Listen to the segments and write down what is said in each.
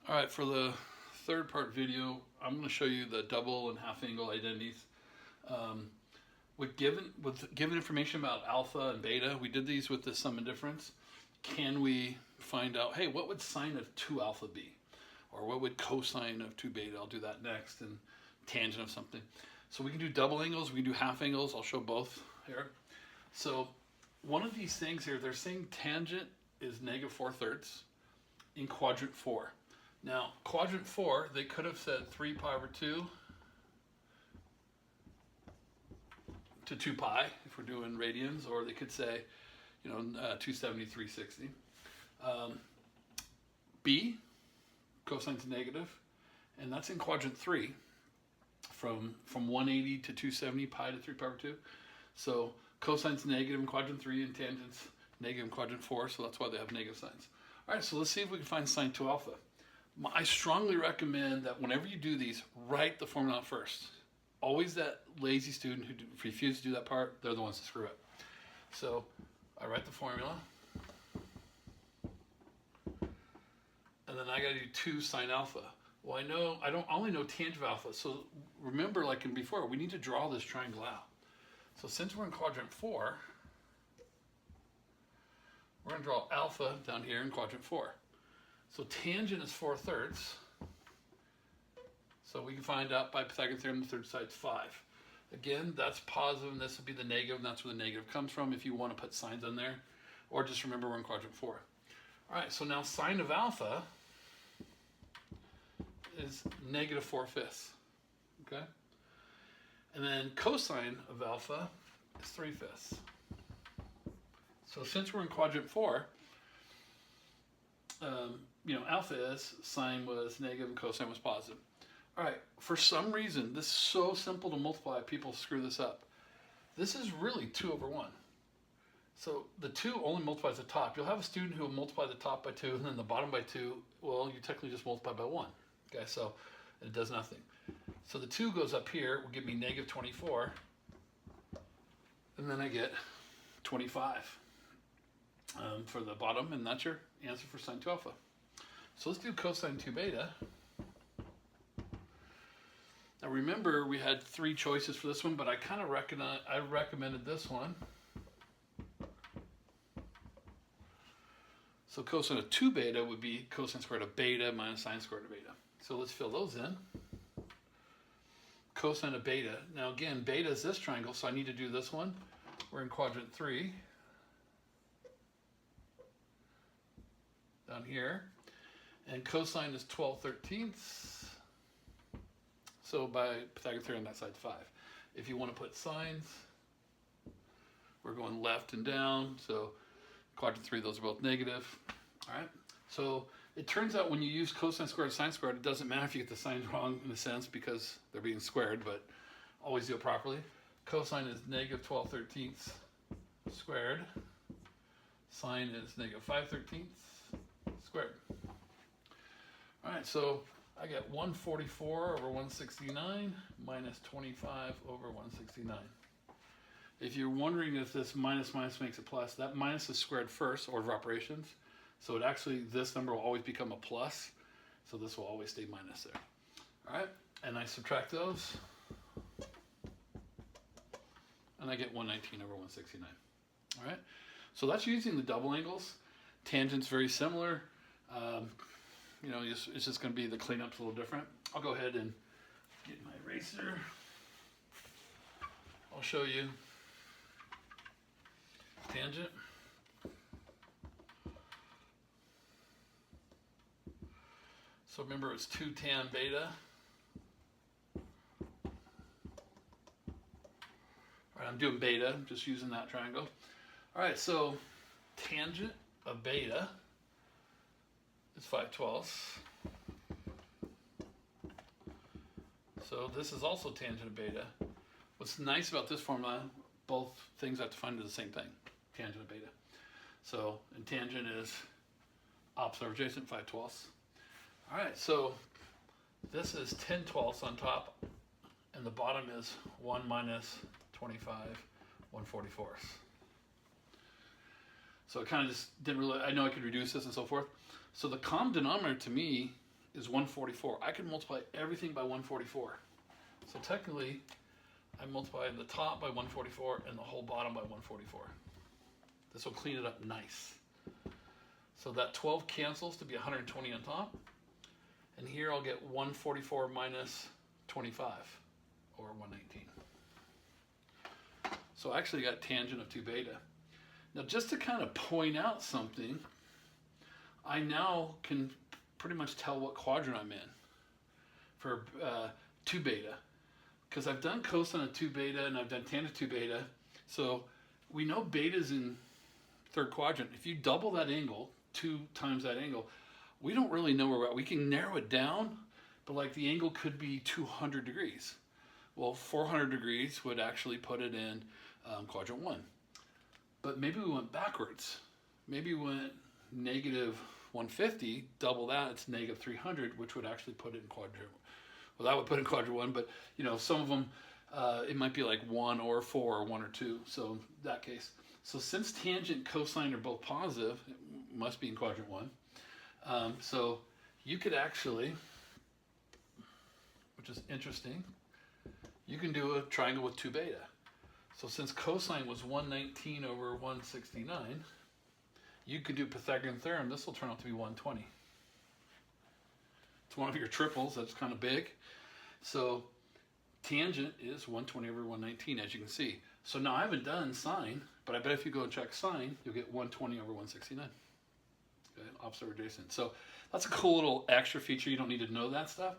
All right, for the third part video, I'm going to show you the double and half angle identities. With given information about alpha and beta, we did these with the sum and difference. Can we find out, hey, what would sine of 2 alpha be? Or what would cosine of 2 beta? I'll do that next, and tangent of something. So we can do double angles, we can do half angles. I'll show both here. So one of these things here, they're saying tangent is -4/3 in quadrant 4. Now, quadrant 4, they could have said 3 pi over 2 to 2 pi, if we're doing radians, or they could say, 270, 360. B, cosine's negative, and that's in quadrant 3, from 180 to 270, pi to 3 pi over 2. So cosine's negative in quadrant 3 and tangent's negative in quadrant 4, so that's why they have negative signs. All right, so let's see if we can find sine 2 alpha. I strongly recommend that whenever you do these, write the formula out first. Always that lazy student who refuses to do that part, they're the ones that screw up. So I write the formula, and then I got to do 2 sine alpha. Well, I only know tangent of alpha, so remember, like in before, we need to draw this triangle out. So since we're in quadrant 4, we're going to draw alpha down here in quadrant 4. So tangent is 4/3. So we can find out by Pythagorean theorem the third side's 5. Again, that's positive, and this would be the negative, and that's where the negative comes from if you want to put signs on there. Or just remember we're in quadrant 4. All right, so now sine of alpha is -4/5. Okay? And then cosine of alpha is 3/5. So since we're in quadrant 4, alpha is, sine was negative and cosine was positive. All right, for some reason, this is so simple to multiply, people screw this up. This is really 2 over 1. So the 2 only multiplies the top. You'll have a student who will multiply the top by 2 and then the bottom by 2. Well, you technically just multiply by 1. Okay, so it does nothing. So the 2 goes up here, will give me -24. And then I get 25 for the bottom, and that's your answer for sine 2 alpha. So let's do cosine 2 beta. Now remember, we had 3 choices for this one, but I recommended this one. So cosine of 2 beta would be cosine squared of beta minus sine squared of beta. So let's fill those in. Cosine of beta. Now again, beta is this triangle, so I need to do this one. We're in quadrant 3. Down here. And cosine is 12/13. So by Pythagorean theorem, that side's 5. If you want to put sines, we're going left and down. So quadrant 3, those are both negative. All right. So it turns out when you use cosine squared and sine squared, it doesn't matter if you get the signs wrong in a sense because they're being squared, but always do it properly. Cosine is -12/13 squared. Sine is -5/13 squared. All right, so I get 144 over 169 minus 25 over 169. If you're wondering if this minus makes a plus, that minus is squared first, order of operations. So it actually, this number will always become a plus. So this will always stay minus there. All right, and I subtract those. And I get 119 over 169. All right, so that's using the double angles. Tangent's very similar. It's just going to be the cleanup's a little different. I'll go ahead and get my eraser. I'll show you tangent. So remember, it's 2 tan beta. All right, I'm doing beta, I'm just using that triangle. All right, so tangent of beta is 5/12. So this is also tangent of beta. What's nice about this formula, both things I have to find are the same thing, tangent of beta. So, and tangent is opposite over adjacent, 5/12. All right, so this is 10/12 on top, and the bottom is 1 minus 25, 1/44. So it kind of just didn't really, I know I could reduce this and so forth. So the common denominator to me is 144. I can multiply everything by 144. So technically, I multiply the top by 144 and the whole bottom by 144. This will clean it up nice. So that 12 cancels to be 120 on top. And here I'll get 144 minus 25, or 119. So I actually got tangent of 2 beta. Now just to kind of point out something, I now can pretty much tell what quadrant I'm in for 2 beta. Because I've done cosine of 2 beta and I've done tangent of 2 beta. So we know beta's in 3rd quadrant. If you double that angle, 2 times that angle, we don't really know where we're at. We can narrow it down, but like the angle could be 200 degrees. Well, 400 degrees would actually put it in quadrant 1. But maybe we went backwards. Maybe we went negative 150, double that, it's negative 300, which would actually put it in quadrant. Well, that would put it in quadrant 1, but you know, some of them, it might be like 1 or 4 or 1 or 2. So in that case. So since tangent and cosine are both positive, it must be in quadrant 1. So you could actually, which is interesting, you can do a triangle with 2 beta. So since cosine was 119 over 169, you could do Pythagorean theorem. This will turn out to be 120. It's one of your triples. That's kind of big. So tangent is 120 over 119, as you can see. So now I haven't done sine, but I bet if you go and check sine, you'll get 120 over 169. Okay, opposite or adjacent. So that's a cool little extra feature. You don't need to know that stuff,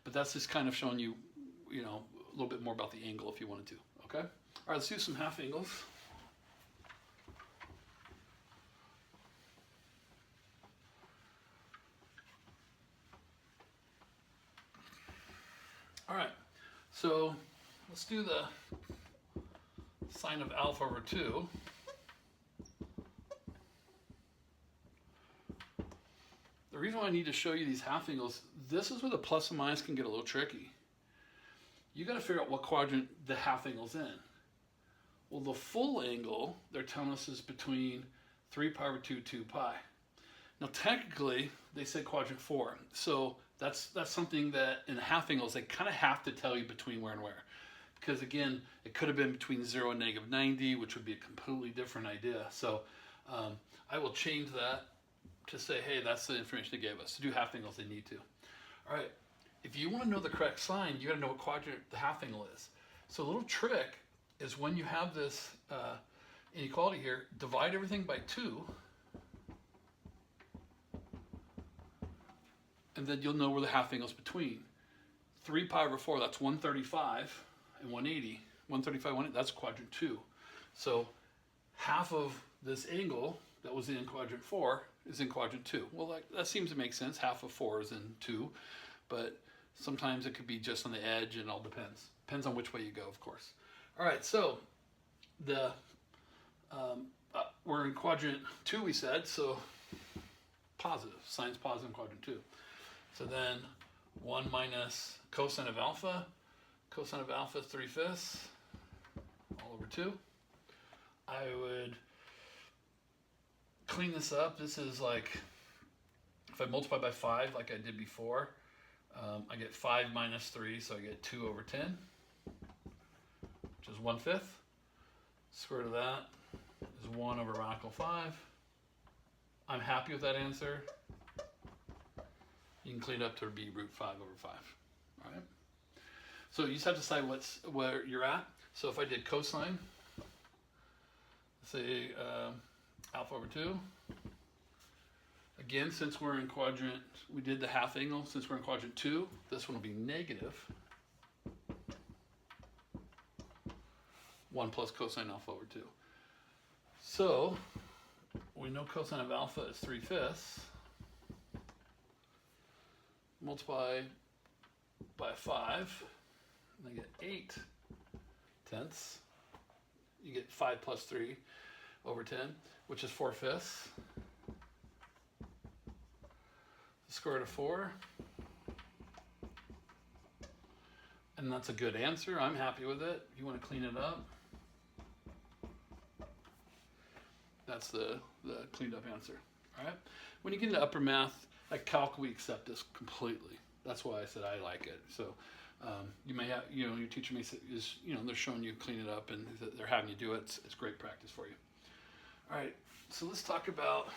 but that's just kind of showing you, you know, a little bit more about the angle if you wanted to. Okay. All right, let's do some half angles. All right, so let's do the sine of alpha over 2. The reason why I need to show you these half angles, this is where the plus and minus can get a little tricky. You got to figure out what quadrant the half angle's in. Well, the full angle, they're telling us, is between 3 pi over 2, 2 pi. Now, technically, they said quadrant 4. So that's something that in the half angles, they kind of have to tell you between where and where. Because again, it could have been between 0 and negative 90, which would be a completely different idea. So I will change that to say, hey, that's the information they gave us. To do half angles, they need to. All right, if you want to know the correct sign, you got to know what quadrant the half angle is. So a little trick is when you have this inequality here, divide everything by 2, and then you'll know where the half angle is between. 3 pi over 4, that's 135, and 180. 135, 180, that's quadrant 2. So half of this angle that was in quadrant 4 is in quadrant 2. Well, that seems to make sense. Half of 4 is in 2, but sometimes it could be just on the edge, and it all depends. Depends on which way you go, of course. All right, so the we're in quadrant 2, we said, so positive. Sine's positive in quadrant 2. So then 1 minus cosine of alpha. Cosine of alpha is 3/5 all over 2. I would clean this up. This is like, if I multiply by 5 like I did before, I get 5 minus 3, so I get 2 over 10, which is 1/5. Square root of that is 1 over radical 5. I'm happy with that answer. You can clean it up to be root 5 over 5. All right. So you just have to decide where you're at. So if I did cosine, say alpha over 2. Again, since we're in quadrant, we did the half angle. Since we're in quadrant 2, this one will be negative 1 plus cosine alpha over 2. So we know cosine of alpha is 3/5. Multiply by 5, and I get 8/10. You get 5 plus 3 over 10, which is 4/5. The square root of 4. And that's a good answer. I'm happy with it. If you want to clean it up, that's the cleaned up answer. All right. When you get into upper math, Like calc, we accept this completely. That's why I said I like it. So you may have, your teacher may say, they're showing you clean it up and they're having you do it. It's great practice for you. All right, so let's talk about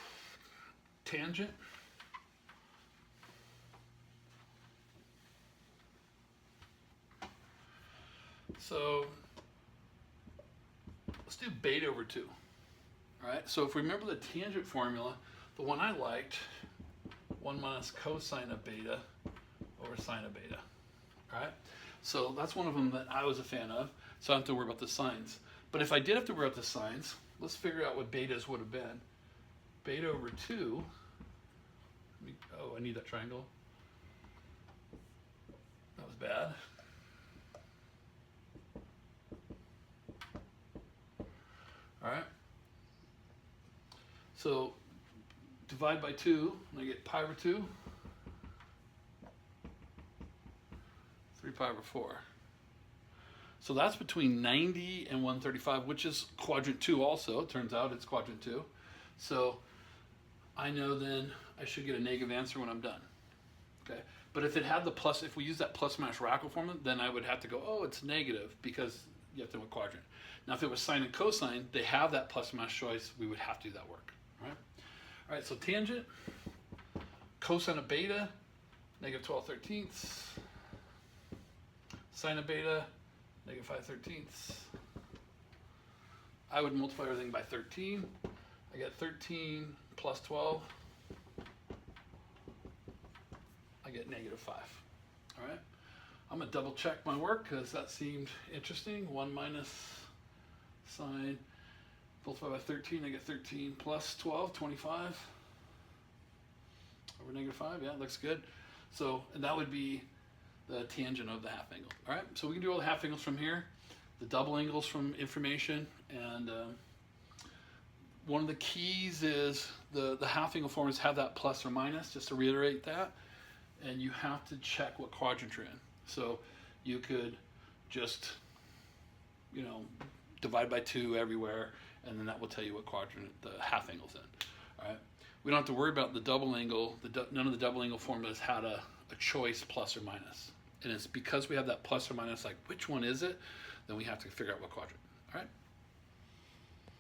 tangent. So let's do beta over 2. All right, so if we remember the tangent formula, the one I liked, 1 minus cosine of beta over sine of beta. All right, so that's one of them that I was a fan of, so I don't have to worry about the signs. But if I did have to worry about the signs, let's figure out what betas would have been. Beta over 2, oh, I need that triangle. That was bad. All right, so divide by 2, and I get pi over 2, 3 pi over 4. So that's between 90 and 135, which is quadrant 2 also. It turns out it's quadrant 2. So I know then I should get a negative answer when I'm done. Okay, but if it had the plus, if we use that plus minus radical formula, then I would have to go, oh, it's negative, because you have to know what quadrant. Now, if it was sine and cosine, they have that plus minus choice. We would have to do that work. All right, so tangent, cosine of beta, negative 12/13. Sine of beta, negative 5/13. I would multiply everything by 13. I get 13 plus 12. I get negative 5. All right, I'm gonna double check my work because that seemed interesting. 1 minus sine, multiply by 13, I get 13 plus 12, 25 over negative 5. Yeah, looks good. So, and that would be the tangent of the half angle. All right, so we can do all the half angles from here, the double angles from information, and one of the keys is the half angle formulas have that plus or minus, just to reiterate that, and you have to check what quadrant you're in. So you could just, divide by 2 everywhere, and then that will tell you what quadrant the half angle's in. All right, we don't have to worry about the double angle. None of the double angle formulas had a choice plus or minus, and it's because we have that plus or minus, like which one is it, then we have to figure out what quadrant. All right.